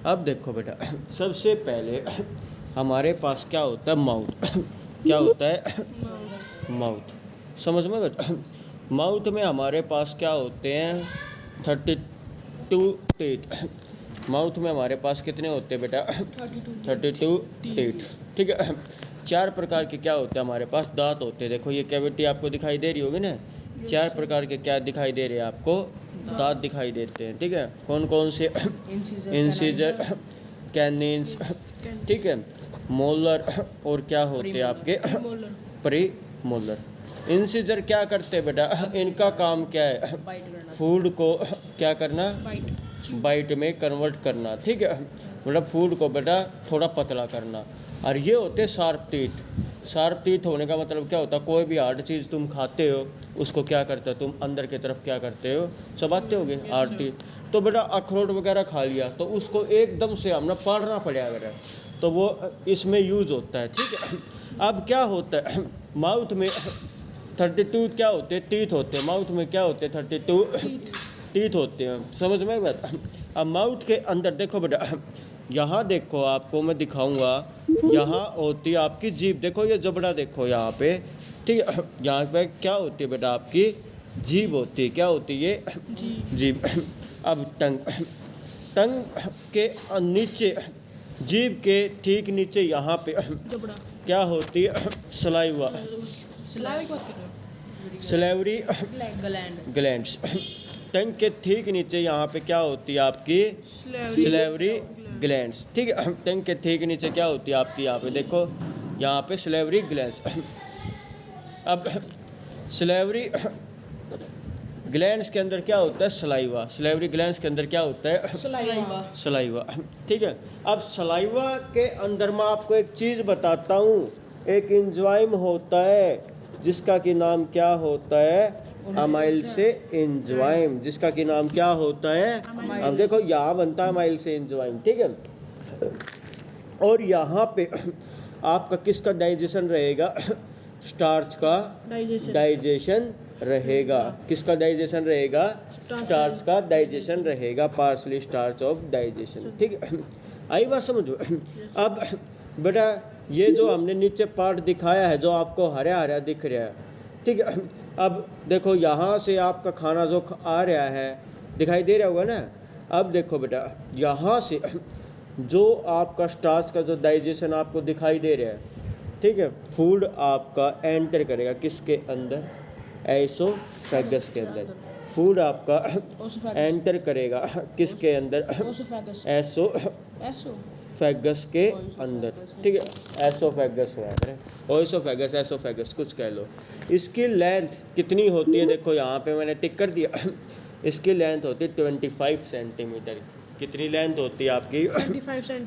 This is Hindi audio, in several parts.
अब देखो बेटा, सबसे पहले हमारे पास क्या होता है, माउथ। क्या होता है, माउथ। समझ में बेटा, माउथ में हमारे पास क्या होते हैं, 32 टीथ। माउथ में हमारे पास कितने होते हैं बेटा, 32 टीथ। ठीक है। 4 प्रकार के क्या होते हैं हमारे पास, दांत होते हैं। देखो ये कैविटी आपको दिखाई दे रही होगी ना, 4 प्रकार के क्या दिखाई दे रहे हैं आपको, दांत दिखाई देते हैं। ठीक है। कौन कौन से, इंसीजर, कैनिन्स, ठीक है, मोलर, और क्या होते हैं आपके, प्री मोलर। इंसीजर क्या करते हैं बेटा, इनका काम क्या है, फूड को क्या करना, बाइट में कन्वर्ट करना। ठीक है, मतलब फूड को बेटा थोड़ा पतला करना। और ये होते शार्प टीथ। शार्प टीथ होने का मतलब क्या होता है, कोई भी हार्ड चीज़ तुम खाते हो उसको क्या करते हो तुम, अंदर की तरफ क्या करते हो, चबाते होगे हार्ड टीथ। तो बेटा अखरोट वगैरह खा लिया तो उसको एकदम से हमने पाड़ना पड़ेगा बेटा, तो वो इसमें यूज होता है। ठीक है। अब क्या होता है, माउथ में 32 क्या होते हैं, टीथ होते हैं। माउथ में क्या होते हैं, 32 टीथ होते हैं। समझ में बेटा। अब माउथ के अंदर देखो बेटा, यहाँ देखो आपको मैं दिखाऊंगा, यहाँ होती है आपकी जीभ। देखो ये जबड़ा देखो यहाँ पे, ठीक है। यहाँ पे क्या होती है बेटा, आपकी जीभ होती है। क्या होती है ये, जीभ। अब टंग, टंग के नीचे, जीभ के ठीक नीचे यहाँ पे क्या होती है, सलाइवा, सलेवरी ग्लैंड्स। टंग के ठीक नीचे यहाँ पे क्या होती है आपकी, सलेवरी ग्लैंड्स। ठीक है। टंग के ठीक नीचे क्या होती है आपकी, यहाँ पे देखो, यहाँ पे सलेवरी ग्लैंड्स। अब सलेवरी ग्लैंड्स के अंदर क्या होता है, सलाइवा। सलेवरी ग्लैंड्स के अंदर क्या होता है, सलाइवा। ठीक है। अब सलाइवा के अंदर मैं आपको एक चीज़ बताता हूँ, एक एंजाइम होता है जिसका कि नाम क्या होता है, अमाइल से एंजाइम, जिसका कि नाम क्या होता है। अब देखो यहाँ बनता है अमाइल से एंजाइम। ठीक है। और यहाँ पे आपका किसका डाइजेशन रहेगा, स्टार्च का डाइजेशन रहेगा। किसका डाइजेशन रहेगा, स्टार्च का डाइजेशन रहेगा, पार्सली स्टार्च ऑफ डाइजेशन। ठीक है। आई बात समझो। अब बेटा ये जो हमने नीचे पार्ट दिखाया है, जो आपको हरा हरा दिख रहा है, ठीक है। अब देखो यहाँ से आपका खाना जो आ रहा है दिखाई दे रहा होगा ना। अब देखो बेटा यहाँ से जो आपका स्टार्च का जो डाइजेशन आपको दिखाई दे रहा है, ठीक है, फूड आपका एंटर करेगा किसके अंदर, एसोफेगस के अंदर। फूड आपका एंटर करेगा किसके अंदर, एसोफेगस के अंदर। ठीक है, एसोफेगस है, ओइसोफेगस, एसोफेगस कुछ कह लो। इसकी लेंथ कितनी होती है, देखो यहाँ पे मैंने टिक कर दिया। इसकी लेंथ होती है 25 सेंटीमीटर। कितनी लेंथ होती है आपकी,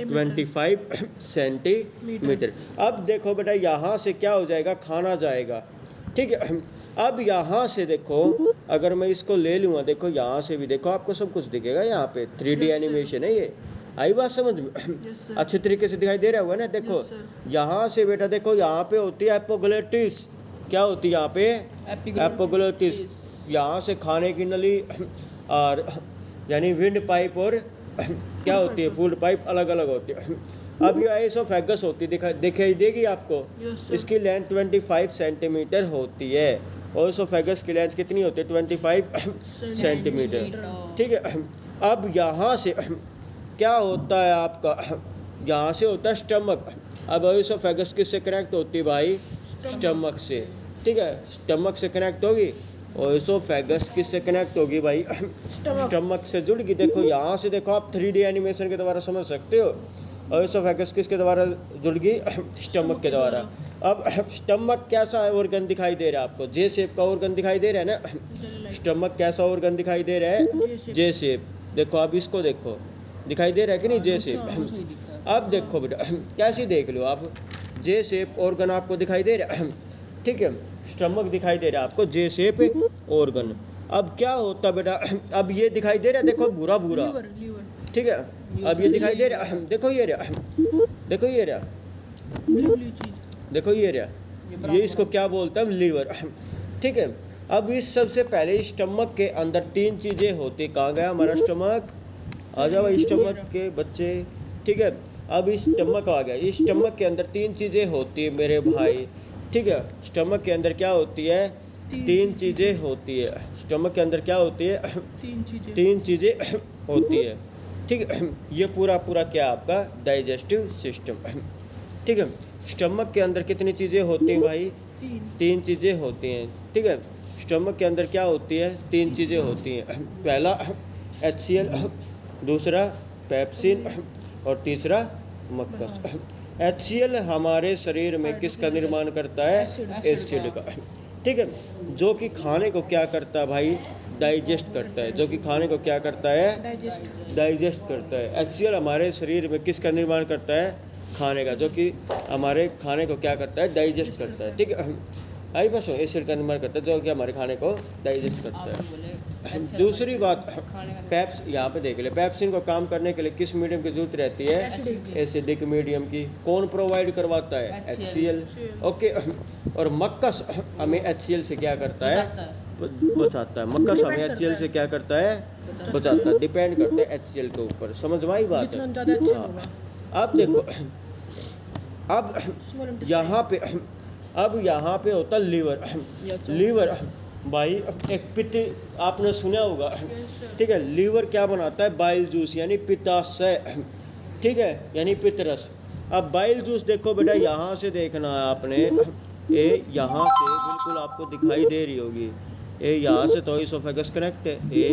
25 सेंटीमीटर। अब देखो बेटा यहाँ से क्या हो जाएगा, खाना जाएगा। ठीक है। अब यहाँ से देखो, अगर मैं इसको ले लूँगा, देखो यहाँ से भी देखो आपको सब कुछ दिखेगा। यहाँ पे 3D एनिमेशन है ये। आई बात समझ में, अच्छे तरीके से दिखाई दे रहा होगा ना। देखो यहाँ से बेटा देखो, यहाँ पे होती है एपोग्लोटिस। क्या होती है यहाँ पे, एपोग्लोटिस। यहाँ से खाने की नली और यानी विंड पाइप और क्या होती है, फूड पाइप अलग अलग होती है। अब ये एसोफेगस होती है, दिखाई देगी आपको। इसकी लेंथ 25 सेंटीमीटर होती है। और एसोफेगस की लेंथ कितनी होती है, 25 सेंटीमीटर। ठीक है। अब यहाँ से क्या होता है आपका, यहाँ से होता है स्टमक। अब एसोफेगस किससे कनेक्ट होती है भाई, स्टमक से। ठीक है, स्टमक से कनेक्ट होगी। और एसोफेगस किससे कनेक्ट होगी भाई, स्टमक से जुड़ गई। देखो यहाँ से देखो आप 3D एनिमेशन के द्वारा समझ सकते हो। और एसोफेगस किसके द्वारा जुड़ गई, स्टमक के द्वारा। अब स्टमक कैसा ऑर्गन दिखाई दे रहा है आपको, जे शेप का ऑर्गन दिखाई दे रहा है ना। स्टमक कैसा ऑर्गन दिखाई दे रहा है, जे शेप। देखो अब इसको देखो, दिखाई दे रहा है कि नहीं, जे शेप। अब देखो बेटा कैसी देख लो आप, जे शेप ऑर्गन आपको दिखाई दे रहा है। ठीक है, स्टमक दिखाई दे रहा है आपको, जे शेप ऑर्गन। अब क्या होता बेटा, अब ये दिखाई दे रहा है, देखो भूरा भूरा। ठीक है, अब ये दिखाई दे रहा है, देखो ये रहा, देखो ये रहा, देखो ये रहा, ये इसको क्या बोलते हैं, लीवर। ठीक है। अब इस सबसे पहले स्टमक के अंदर 3 चीज़ें होती। कहाँ गया हमारा स्टमक, आ जाओ भाई स्टमक के बच्चे, ठीक है। अब इस स्टमक आ गया, इस स्टमक के अंदर 3 चीज़ें होती है मेरे भाई, ठीक है। स्टमक के अंदर क्या होती है? 3 चीज़ें होती है। स्टमक के अंदर क्या होती है? 3 चीज़ें होती है, ठीक है। ये पूरा क्या आपका डाइजेस्टिव सिस्टम, ठीक है। स्टमक के अंदर कितनी चीज़ें होती हैं भाई? 3 चीज़ें होती हैं, ठीक है। स्टमक के अंदर क्या होती है? 3 चीज़ें होती हैं। पहला HCl, दूसरा पेप्सिन और तीसरा मक्कस। HCl हमारे शरीर में किसका निर्माण करता है? एसिड का, ठीक है। जो कि खाने को क्या करता है भाई? डाइजेस्ट करता है। जो कि खाने को क्या करता है? डाइजेस्ट करता है। HCl हमारे शरीर में किसका निर्माण करता है? खाने का। जो कि हमारे खाने को क्या करता है? डाइजेस्ट करता है, ठीक है। आई बस एसिड का निर्माण करता है जो कि हमारे खाने को डाइजेस्ट करता है। दूसरी बात, पेप्स, यहाँ पे देख ले, पेप्सिन को काम करने के लिए किस मीडियम की जरूरत रहती है? एसिडिक मीडियम की। कौन प्रोवाइड करवाता है? HCl, okay. और मक्कस हमें HCl से क्या करता है? बचाता है। मक्कस हमें HCl से क्या करता है? बचाता है। डिपेंड करते हैं HCl के ऊपर। समझ में आई बात है? अब देखो, अब यहाँ पे होता है लीवर। लीवर भाई एक पित्त, आपने सुना होगा, ठीक है। लीवर क्या बनाता है? बाइल जूस, यानी पित्ताशय, ठीक है, यानी पित्तरस। अब बाइल जूस देखो बेटा, यहाँ से देखना है आपने, ये यहाँ से बिल्कुल आपको दिखाई दे रही होगी, ये यहाँ से तो इसोफेगस कनेक्ट है, ये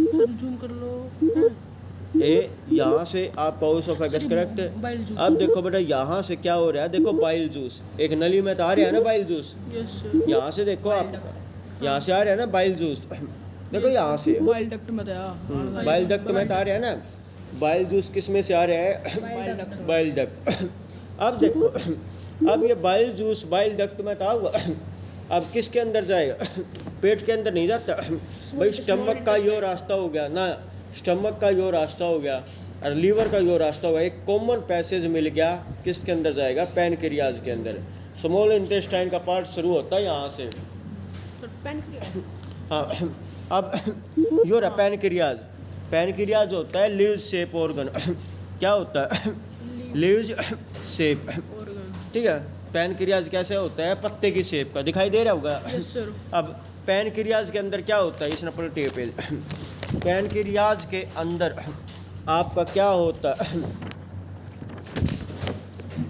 जूम कर लो, ये यहाँ से आपका इसोफेगस करेक्ट है। अब देखो बेटा यहाँ से क्या हो रहा है? देखो बाइल जूस, एक नली में तो आ रहा है ना बाइल जूस, यहाँ से देखो आप, यहाँ से आ रहा है ना बाइल जूस, देखो यहाँ से बाइल डक्ट में बाइल डक्ट में तो आ रहा है ना। बाइल जूस किस में से आ रहा है? Bile duct. अब देखो, अब ये बाइल जूस बाइल डक्ट में था हुआ, अब किसके अंदर जाएगा? पेट के अंदर नहीं जाता भाई, स्टमक का यो रास्ता हो गया ना, स्टमक का यो रास्ता हो गया और लीवर का यो रास्ता हुआ। एक कॉमन पैसेज मिल गया, किसके अंदर जाएगा? पैनक्रियाज के अंदर। स्मॉल इंटेस्टाइन का पार्ट शुरू होता है यहाँ से, हाँ। अब यो रहा पैनक्रियाज। पैनक्रियाज होता है लीव्स शेप ऑर्गन। क्या होता है? लीव्स शेप, ठीक है। पैनक्रियाज कैसे होता है? पत्ते की शेप का, दिखाई दे रहा होगा। अब पैनक्रियाज के अंदर क्या होता है? इसने पर टेप, पैनक्रियाज के अंदर आपका क्या होता है?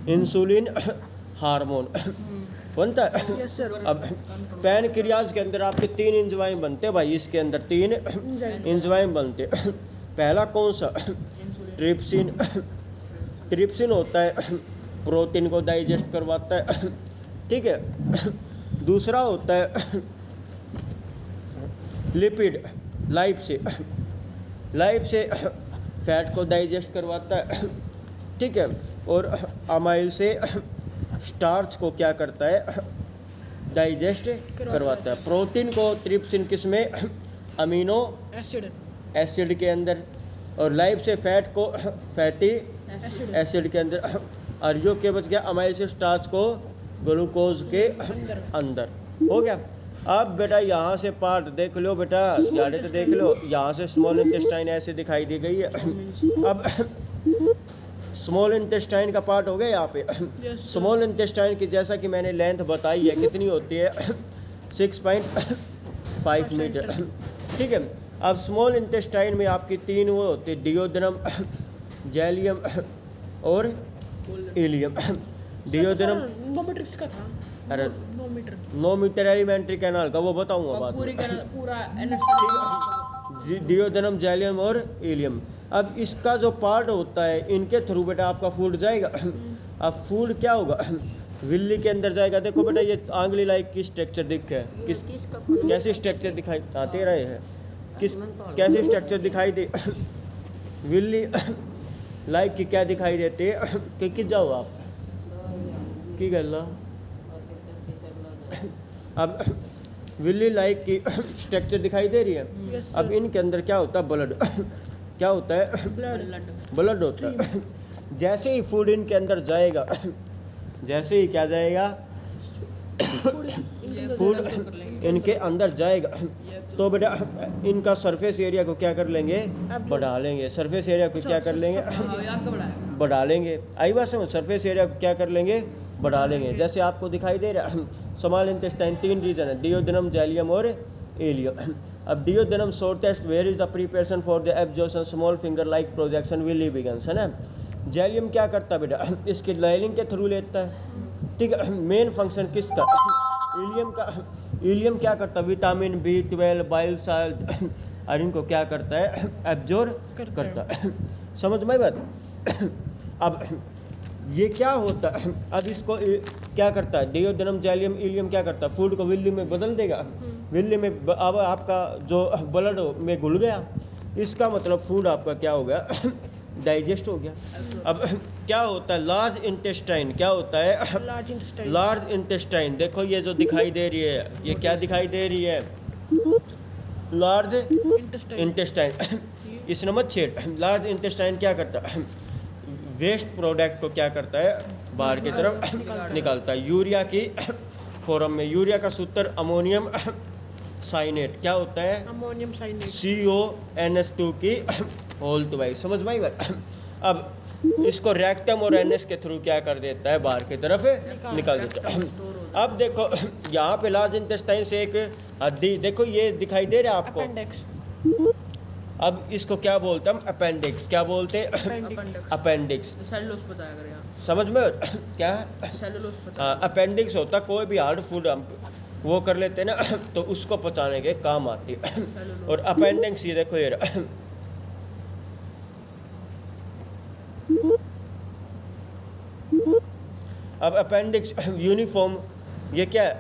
इंसुलिन हार्मोन बनता है। अब पैनक्रियाज के अंदर आपके 3 एंजाइम बनते हैं भाई, इसके अंदर 3 एंजाइम बनते हैं। पहला कौन सा? ट्रिप्सिन। ट्रिप्सिन होता है प्रोटीन को डाइजेस्ट करवाता है, ठीक है। दूसरा होता है लिपिड, लाइफ से फैट को डाइजेस्ट करवाता है, ठीक है। और अमाइल से स्टार्च को क्या करता है? डाइजेस्ट करवाता है। प्रोटीन को ट्रिप्सिन किस में? अमीनो एसिड के अंदर। और लाइफ से फैट को फैटी एसिड के अंदर। और यो के बच गया अमाइल से स्टार्च को ग्लूकोज के अंदर। हो गया। अब बेटा यहाँ से पार्ट देख लो बेटा, यानी तो देख लो, यहाँ से स्मॉल इंटेस्टाइन ऐसे दिखाई दी गई है। अब स्मॉल इंटेस्टाइन का पार्ट हो गया यहाँ पे। स्मॉल इंटेस्टाइन की जैसा कि मैंने लेंथ बताई है, कितनी होती है? 6.5 मीटर, ठीक है। अब स्मॉल इंटेस्टाइन में आपकी 3 वो होती है, डिओडेनम, जेलियम और इलियम। डिओडेनम 9 मीटर का था, अरे 9 मीटर एलिमेंट्री कैनाल का वो बताऊंगा बाद में। डिओडेनम, जेलियम और इलियम। अब इसका जो पार्ट होता है, इनके थ्रू बेटा आपका फूड जाएगा। अब फूड क्या होगा? विल्ली के अंदर जाएगा। देखो बेटा ये आंगली लाइक की स्ट्रक्चर दिख है, कैसी स्ट्रक्चर दिखाई आते रहे हैं, कैसी स्ट्रक्चर दिखाई दे? विल्ली लाइक की क्या दिखाई देती है कि किस जाओ आप की गल्ला। अब विल्ली लाइक की स्ट्रक्चर दिखाई दे रही है। अब इनके अंदर क्या होता है? ब्लड। क्या होता है? ब्लड होता है। जैसे ही फूड इनके अंदर जाएगा, जैसे ही क्या जाएगा? फूड इनके अंदर जाएगा, तो बेटा इनका सरफेस एरिया को क्या कर लेंगे, बढ़ा लेंगे। सरफेस एरिया को क्या कर लेंगे, बढ़ा लेंगे। आई बात समझ, सरफेस एरिया को क्या कर लेंगे, बढ़ा लेंगे। जैसे आपको दिखाई दे रहा है स्मॉल इंटेस्टाइन 3 रीजन है, डियोडेनम, जैलियम और इलियम। अब duodenum shortest, where is the preparation for the absorption, small finger like projection villi begins, है ना। जैलियम क्या करता है बेटा, इसके लाइलिंग के थ्रू लेता है, ठीक है। मेन फंक्शन किसका, इलियम का। इलियम क्या करता है, विटामिन B12, बाइल साल्ट और इनको क्या करता है, एब्जॉर्ब करता है। समझ में बात। अब ये क्या होता है, अब इसको क्या करता है, डियोडेनम, जैलियम, इलियम क्या करता है, फूड को विल्ली में बदल देगा। विल्ली में अब आपका जो ब्लड में घुल गया, इसका मतलब फूड आपका क्या हो गया, डाइजेस्ट हो गया। अब क्या होता है, लार्ज इंटेस्टाइन, क्या होता है, लार्ज इंटेस्टाइन। देखो ये जो दिखाई दे रही है, ये क्या दिखाई दे रही है, लार्ज इंटेस्टाइन। इसने मत छेड़। लार्ज इंटेस्टाइन क्या करता है, वेस्ट प्रोडक्ट को क्या करता है, बाहर की तरफ निकालता है। यूरिया की फॉर्म में, यूरिया का सूत्र अमोनियम साइनेट क्या होता है, अमोनियम साइनेट, CONS2 की होल 2। समझ में आई बात। अब इसको रेक्टम और एनएस के थ्रू क्या कर देता है, बाहर की तरफ निकाल देता है। अब देखो यहाँ पे लार्ज इंटेस्टाइन से एक हड्डी, देखो ये दिखाई दे रहा है आपको, अपेंडिक्स, अब इसको क्या बोलते हैं हम, अपेंडिक्स। क्या बोलते हैं, अपेंडिक्स। सेलुलोज बताया कर यहाँ, समझ में क्या, सेलुलोज बताया। अपेंडिक्स होता कोई भी हार्ड फूड हम वो कर लेते हैं ना, तो उसको पचाने के काम आती है। और अपेंडिक्स ये देखो ये रहा। अब अपेंडिक्स यूनिफॉर्म, ये क्या है,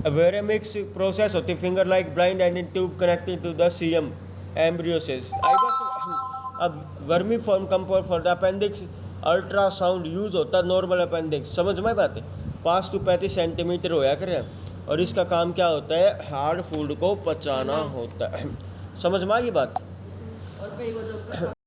वेरेमिक्स प्रोसेस होती है, finger like blind ending tube connecting to the caecum एम्ब्रियोसिस। अब vermiform compound for the appendix, ultrasound use होता है नॉर्मल अपेंडिक्स। समझ में बात है, 5 to 35 सेंटीमीटर होया करे, और इसका काम क्या होता है, हार्ड फूड को पचाना होता है। समझ में आ गई बात।